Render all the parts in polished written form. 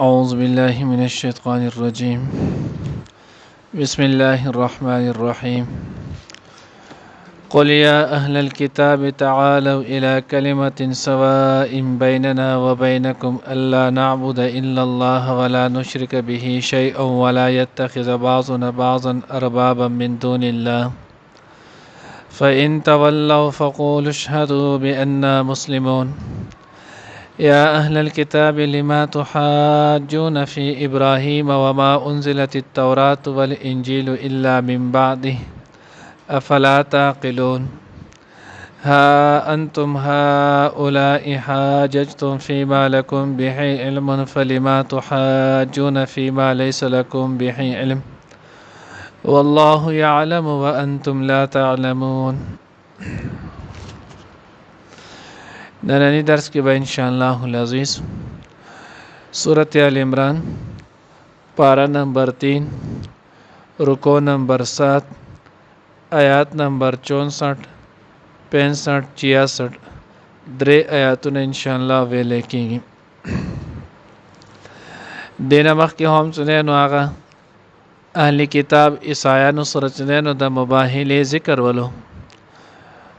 أعوذ بالله من الشيطان الرجيم. بسم الله الرحمن الرحيم. قل يا أهل الكتاب تعالوا إلى كلمة سواء بيننا وبينكم ألا نعبد إلا الله ولا نشرك به شيئا ولا يتخذ بعضنا بعضا أربابا من دون الله فإن تولوا فقولوا اشهدوا بأننا مسلمون. يا أهل الكتاب لما تحاجون في إبراهيم وما أنزلت التوراة والإنجيل إلا من بعده أفلا تعقلون. ها أنتم هؤلاء حاججتم فيما لكم به علم فلما تحاجون فيما ليس لكم به علم والله يعلم وأنتم لا تعلمون. نننی درس کې به ان شاء الله العزیز سورۃ آل عمران پارہ نمبر 3 رکو نمبر 7 آیات نمبر 64 65 66 درې آیاتونه ان شاء الله ویل کېږي. دینه مخکې هم څنګه نو هغه اهل کتاب عیسایانو سره څنګه نو د مباهله ذکر ولو.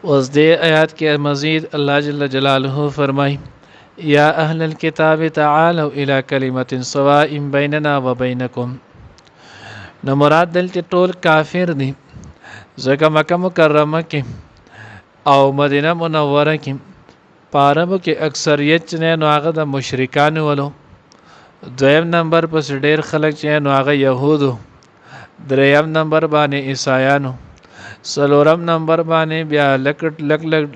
اوس دې آیات کې مزید الله جل جلاله فرمای یا اهل الكتاب تعالوا الى كلمه سواء بيننا وبينكم. نو مراد دلته ټول کافر دي ځکه مکه مکرمه کې او مدینه منوره کې پارب کې اکثریت نه نو هغه د مشرکانو ولو. دویم نمبر پس ډیر خلک چې نو هغه يهودو. دریم نمبر باندې عیسایانو. سلورم نمبر باندې بیا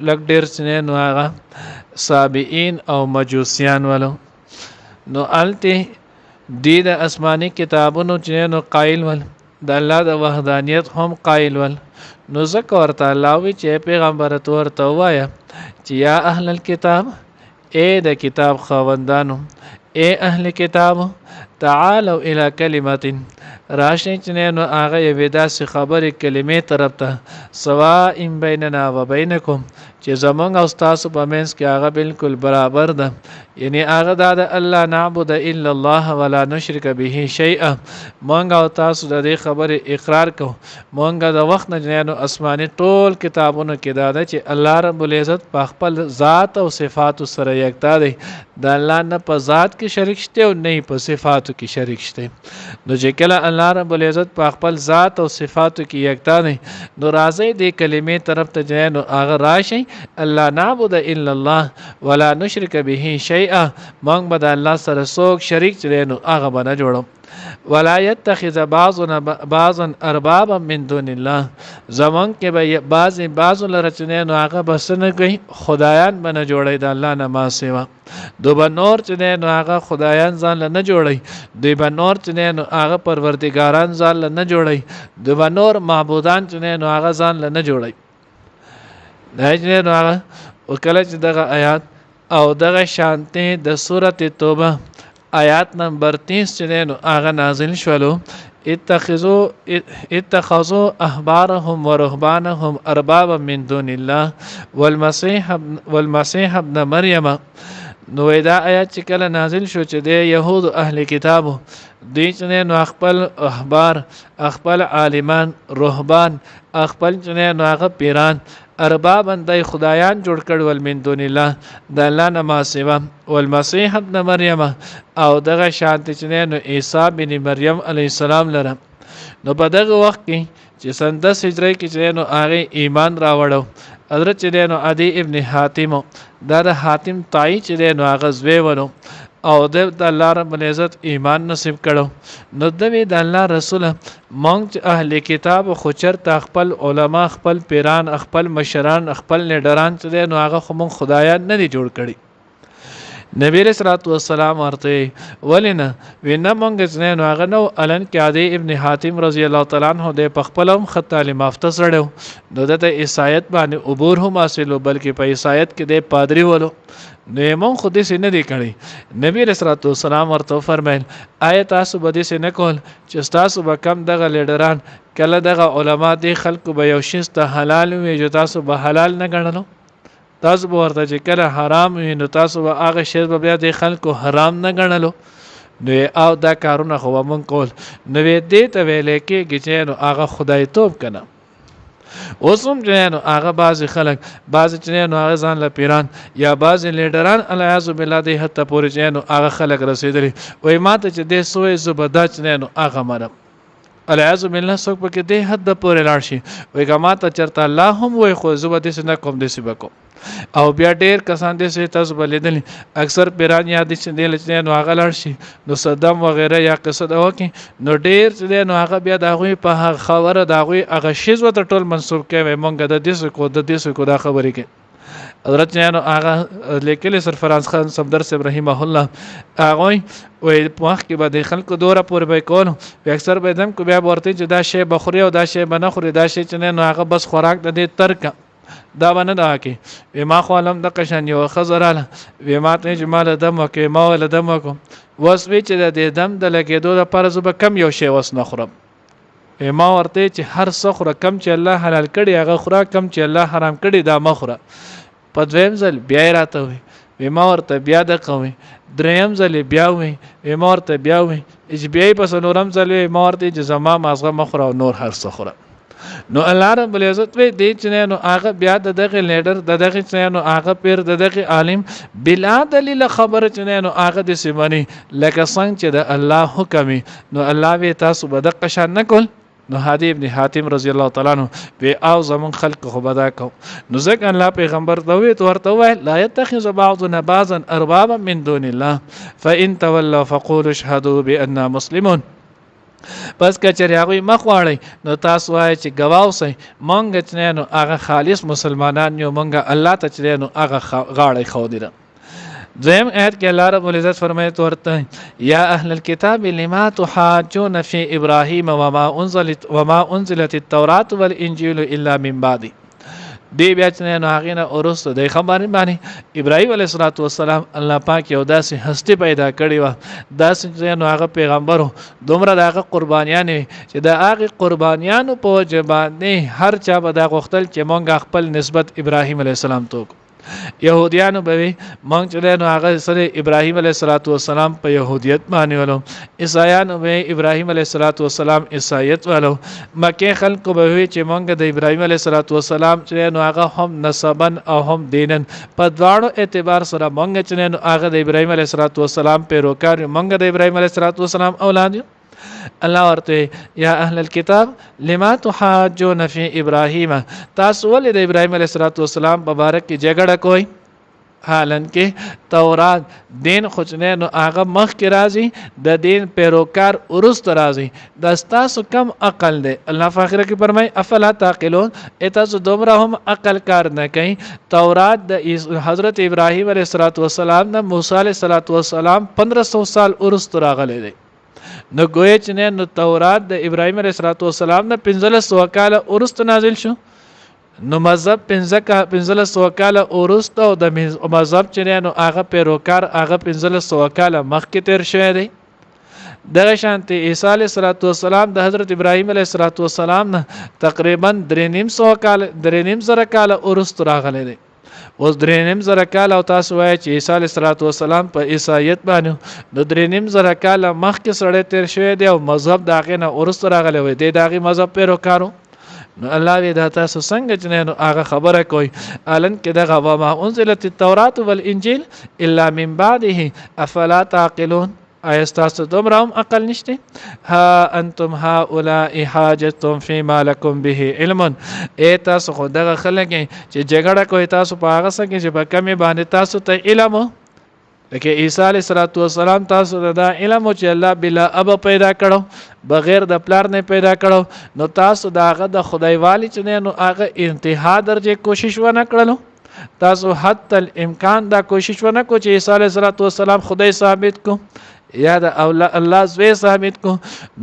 لک ډیر سنه نو هغه سابئین او مجوسیان ولو. نو الته دی د آسمانی کتابونو چې نو قائل ول د الله د وحدانیت هم قائل ول. نو ذکر ورته الله وی چې پیغمبر ورته وایا چې یا اهل الكتاب اے د کتاب خواندانو اے اهل کتاب تعالوا الى كلمه راشي چې نو هغه یوه داسې خبره کلمې طرف ته سواء بیننا و بینکم چې زمونږ او تاسو په منځ کې هغه بالکل برابر ده. یعنی هغه د الله نعبد الا الله ولا نشرک به شیئا. مونږ او تاسو د دې خبره اقرار کو. مونږ د وخت نه نو آسماني ټول کتابونو کې دا ده چې الله رب العزت په خپل ذات او صفات سره یکتا دی. د الله نه په ذات کې شریک شته او نه په صفاتو کې شریک شته. نو چې کله الله رب العزت په خپل ذات او صفاتو کې یکتا دی نو راځي د کلمې طرف ته ځای نو هغه راشي الله نعبد الا الله ولا نشرک به شیئا. مونږ به د الله سره څوک شریک چره نو هغه به نه جوړو. ولا يتخذ بعضنا بعضا اربابا من دون الله. زمون کې به بعض لرچنه نو هغه بسنه کوي خدایان به نه جوړي د الله نه ما سیوا. دوی نور چې نو هغه خدایان ځان نه جوړي. دوی نور چې نو هغه پروردګاران ځان نه جوړي. دوی نور معبودان چې نو هغه ځان نه جوړي. دا چې نو هغه وکړه چې دغه آیات او دغه شانته د سورته توبه آیات نمبر 30 چې نو هغه نازل شولو. اتخذوا احبارهم ورهبانهم اربابا من دون الله والمسيح ابن مريم. نو دا آیات چې کله نازل شو چې د يهود اهل کتابو دوی چې نو خپل احبار خپل عالمان رهبان خپل چې نو هغه پیران اربابا د خدایان جوړ کړول من دون الله د الله نه ما سوا. والمسيح ابن مريم او دغه شانت چې نو عیسی بن مریم علی السلام لره. نو په دغه وخت کې چې سن 10 هجری کې چې نو هغه ایمان راوړو. حضرت چې نو عدی ابن حاتم دا د حاتم تای چې نو هغه زوی ونو او د الله رب العزت ایمان نصیب کړو. نو د الله رسول مونږ اهل کتاب خو چرته خپل علما خپل پیران خپل مشران خپل لیډران چې نو هغه خو مونږ خدایان نه دي جوړ کړي. نبی رسول الله والسلام ورته ولنه وینه مونږ نه نو هغه نو الن کې عدی ابن حاتم رضی الله تعالی عنہ د پخپلم خط تعلیم یافته سره نو د عیسایت باندې عبور هم حاصلو بلکې په عیسایت کې د پادری ولو. نو مون خو دې نه دی کړی. نبی رسول الله والسلام ورته فرمایل آیت تاسو به دې نه کول چې تاسو به کم دغه لیډران کله دغه علما دي خلکو به یو شی ته حلال وي جو تاسو به حلال نه ګڼلو. تاسو به ورته چې کله حرام وي نو تاسو به هغه شی به بیا د خلکو حرام نه ګڼلو. نو او دا کارونه خو مونږ کول نو دې ته ویل کېږي چې نو هغه خدای توب کنه. اوس هم چې نو هغه بعض خلک بعض چې نو هغه ځان له پیران یا بعض لیډران الیاذ بالله دې حتی پورې چې نو هغه خلک رسیدلی وای ماته چې دې سوې زبدا چې نو هغه مرم الیاذ بالله څوک پکې دې حد پورې لاړ شي وای ګما ته چرته الله هم وای خو زبدې سنه کوم دې سبکو او بیا ډیر کسان دې سه تاسو بلیدل اکثر پیران یاد چې دې لچنه نو هغه لړ شي نو صدام وغیرہ یا قصه دا وکي نو ډیر چې نو هغه بیا دا غوي په خبره دا غوي هغه شیز وته ټول منسوب کوي مونږ د دې کو دا خبرې کوي حضرت نو هغه لیکل سرفراز خان صفدر سے رحمه الله هغه وې په وخت کې به خلکو دوره پورې به کول اکثر به دم کو بیا ورته چې دا شی بخوري او دا شی بنخوري دا شی چې نو هغه بس خوراک د دې ترک دا باندې دا کې وما خو علم د قشن یو خزراله وما ته جمال دم کې ما ول دم کو وس وی چې د دم د لګېدو لپاره زب کم یو شی وس نه خورم ما ورته چې هر څه خوره کم چې الله حلال کړي هغه خوره کم چې الله حرام کړي دا مخوره په دویم ځل بیا راته وي ما ورته بیا د قوي دریم ځل بیا وي ما ورته بیا وي چې بیا په نورم ځل ما ورته چې زما مازغه مخوره او نور هر څه خوره نو الله رب العزت وی دې چې نو هغه بیا دغه لیډر دغه چې نو هغه پیر دغه عالم بلا دلیل خبر چې نو هغه د سیمانی لکه څنګه چې د الله حکم نو الله وی تاسو به د قشان نکول نو هادی ابن حاتم رضی الله تعالی عنہ به او زمون خلق خو بدا کو نو ځکه الله پیغمبر دوی ورته وای لا يتخذ بعضنا بعضا اربابا من دون الله فان تولوا فقولوا اشهدوا باننا مسلمون. پس کچری هغه مخواړی نو تاسو وای چې گواو سي مونږ چې نو هغه خالص مسلمانان یو مونږ الله ته چې نو هغه غاړی خو دي. دویم آیت کې الله رب العزت فرمایي ورته یا اهل الكتاب لما تحاجون في ابراهيم وما انزلت التوراة والانجيل الا من بعد. دی بیا چې نو هغه نه اورسته د خبرې باندې ابراهيم عليه السلام الله پاک یو داسې هستی پیدا کړی و داسې نو هغه پیغمبرو دومره دغه قربانیان چې د هغه قربانیانو په وجه باندې هر چا به د غختل چې مونږ خپل نسبت ابراهيم عليه السلام ته يهوديانو به مونږ چې نو هغه سره ابراهيم عليه السلام په يهوديت باندې ولو عیسایانو به ابراهيم عليه السلام عیسایت ولو مکه خلکو به چې مونږ د ابراهيم عليه السلام چې نو هغه هم نسبن او هم دینن په دواړو اعتبار سره مونږ چې نو هغه د ابراهيم عليه السلام پیروکار مونږ د ابراهيم عليه السلام اولاد یو. الله ورته یا اهل الكتاب لما تحاجون في ابراهيم تاسو ولې د ابراهيم عليه السلام مبارک کی جګړه کوي حالن کې تورات دین خوچنه نو هغه مخ کې راځي د دین پیروکار ورست راځي د تاسو کم عقل دی. الله فاخره کې فرمای افلا تعقلون تاسو دومره هم عقل کار نه کوي. تورات د حضرت ابراهيم عليه السلام نه موسی عليه السلام 1500 سال ورست راغلي دی. نو گویا چې نو تورات د ابراهيم عليه السلام نه 1500 کال ورست نازل شو نو مذهب 1500 کال ورست او د مذهب چې نو هغه پیروکار هغه 1500 کال مخکې تیر شوی دی. دغه شانتي عیسی علیه السلام د حضرت ابراهيم علیه السلام نه تقریبا 3.5 کال ورست راغلی دی. اوس 3.5 کال او تاسو وایي چې عیسی علیه السلام په عیسایت باندې نو 3.5 کال مخکې سره تیر شوی دی او مذهب داغه نه ورست راغلی وي دی داغه مذهب پیروکارو. نو الله دې دا تاسو څنګه چې نو هغه خبره کوي الان کې دغه وما انزلت التوراة والانجيل الا من بعده افلا تعقلون. آیا تاسو دومره هم عقل نشته؟ ها انتم هؤلاء حاجتم فيما لكم به علم. تاسو خو دغه خلک چې جګړه کوي تاسو په هغه څه کې چې په کمی باندې تاسو ته علم لکه عیسی علیه السلام تاسو دا علم چې الله بلا اب پیدا کړو بغیر د پلار نه پیدا کړو نو تاسو داغه د خدای والی چې نو هغه انتها درجه کوشش ونه کړلو تاسو حتی الامکان دا کوشش ونه کو چې عیسی علیه السلام خدای ثابت کو یا د الله زوی ثابت کو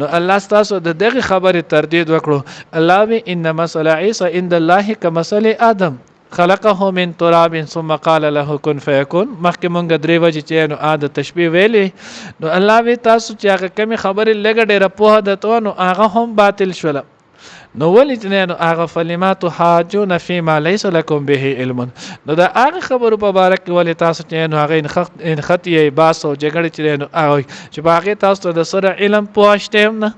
نو الله تاسو د دغه خبره تردید وکړو. الله وی ان مثل عیسی عند الله کمثل آدم خلقه من تراب ثم قال له كن فيكون. مخکې مونږ درې وجه چې نو عادت تشبیه ویلې نو الله وی تاسو چې هغه کمی خبره لګ ډېر په هده تو نو هغه هم باطل شول نو ولې چې نه نو هغه فلما تحاجون فيما ليس لكم به علم نو دا هغه خبرو په باره کې ولې تاسو چې نو هغه ان خطي باس او جګړه چې نو هغه چې باغې تاسو ته د سره علم پوښتم نه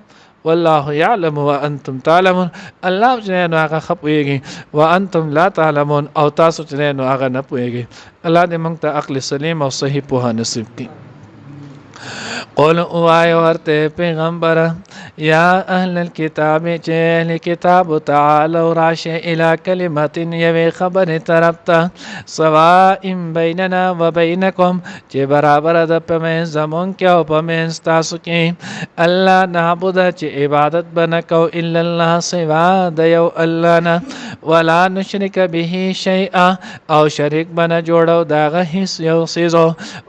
والله يعلم وانتم تعلمون الله چې نو هغه خپويږي وانتم لا تعلمون او تاسو چې نو هغه نه پويږي الله دې موږ ته عقل سلیم او صحیح په نصیب کړي قول اوای ورته پیغمبر یا اهل الكتاب چې اهل کتاب تعالوا راشه الى کلمت یوی خبر طرف ته سواء بیننا و بینکم چې برابر ده په زمون کې او په تاسو کې الله نعبد چې عبادت بنکو الا الله سوا د یو الله نه ولا نشرک به شیئا او شریک بنه جوړو داغه هیڅ یو سیزو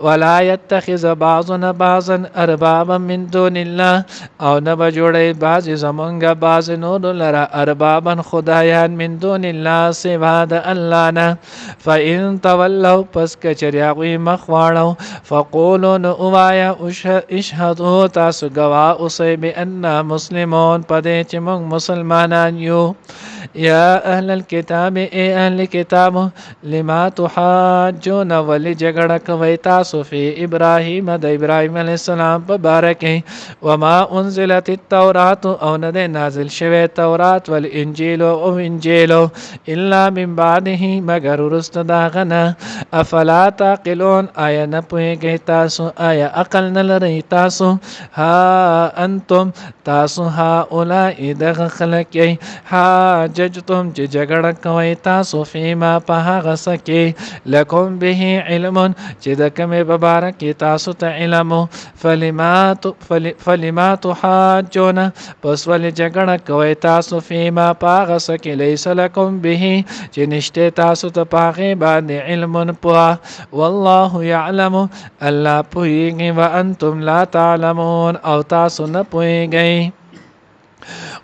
ولا يتخذ بعضنا بعضا اربابا من دون الله او نه بجوړي بعض زمونږه بعض نور لره اربابا خدایان من دون الله سوا د الله نه فإن تولوا پس کچریاوی مخواړو فقولوا نوایا اشهدوا تاسو گوا اوسئ بأننا مسلمون پدې چې موږ مسلمانان یو یا اهل الكتاب ای اهل کتاب لما تحاجون ولی جګړه کوي تاسو فی ابراهیم د ابراهیم علیه السلام په باره کې وما انزلت التوراة او نه نازل شوه تورات والانجیل او انجیل الا من بعده مگر ورست داغنه افلا تعقلون آیا نه پوهیږئ تاسو آیا عقل نه لرئ تاسو ها انتم تاسو ها اولئک دغه خلک یې حاججتم چې جګړه کوي تاسو فيما په هغه څه کې لکم به علم چې د کومې په باره کې تاسو ته علم فلما تحاجون پس ولې جګړه کوي تاسو فيما په هغه څه کې ليس لكم به چې نشته تاسو ته په هغې باندې علم پوهه والله يعلم الله پوهیږي وانتم لا تعلمون او تاسو نه پوهیږئ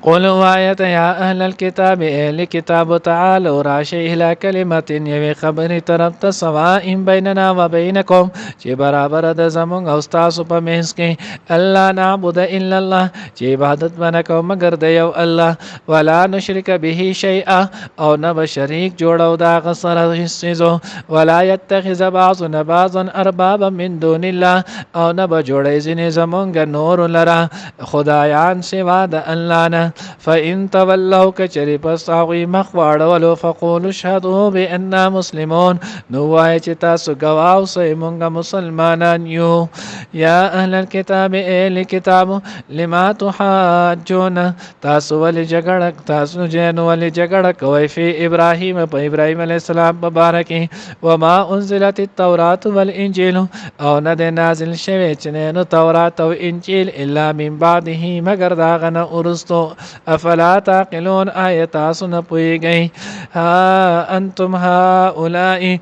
قولوا آیت یا اهل الكتاب اهل کتاب تعالوا راشه الى کلمت یوی خبری طرف ته سواء بیننا و بینکم چې برابر د زمونږ او تاسو په منځ کې الله نعبد الا الله چې عبادت ونکو مگر د یو الله ولا نشرک به شیئا او نه شریک جوړو دا غسر حصو ولا يتخذ بعضنا بعضا اربابا من دون الله او نه جوړي ځینې زمونږ نور لره خدایان سوا د الله نه فإن تولوا کچری پس هغوی مخ واړولو فقولوا اشهدوا بأننا مسلمون نو وایي چې تاسو ګواه اوسئ موږ مسلمانان یو یا اهل الكتاب اهل کتاب لما تحاجون تاسو ولې جګړه تاسو جن ولې جګړه کوئ فی ابراهیم په ابراهیم علیه السلام په باره کې وما انزلت التوراة والانجیل او نه د نازل شوی چې نو تورات او انجیل الا من بعده مگر داغه ورستو افلا تعقلون آیت تاسو نه پوهیږئ ها انتم هؤلاء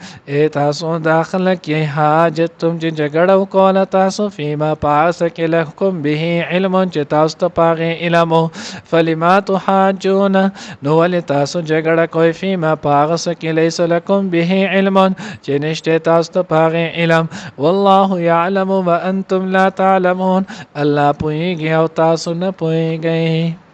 تاسو داخله کې حاجت تم چې جګړه وکوله تاسو فيما پاس کې لکم به علم چې تاسو ته پاغه علم فلما تحاجون نو ولې تاسو جګړه کوئ فيما پاس کې ليس لكم به علم چې نشته تاسو ته پاغه علم والله يعلم وانتم لا تعلمون الله پوهیږي او تاسو نه پوهیږئ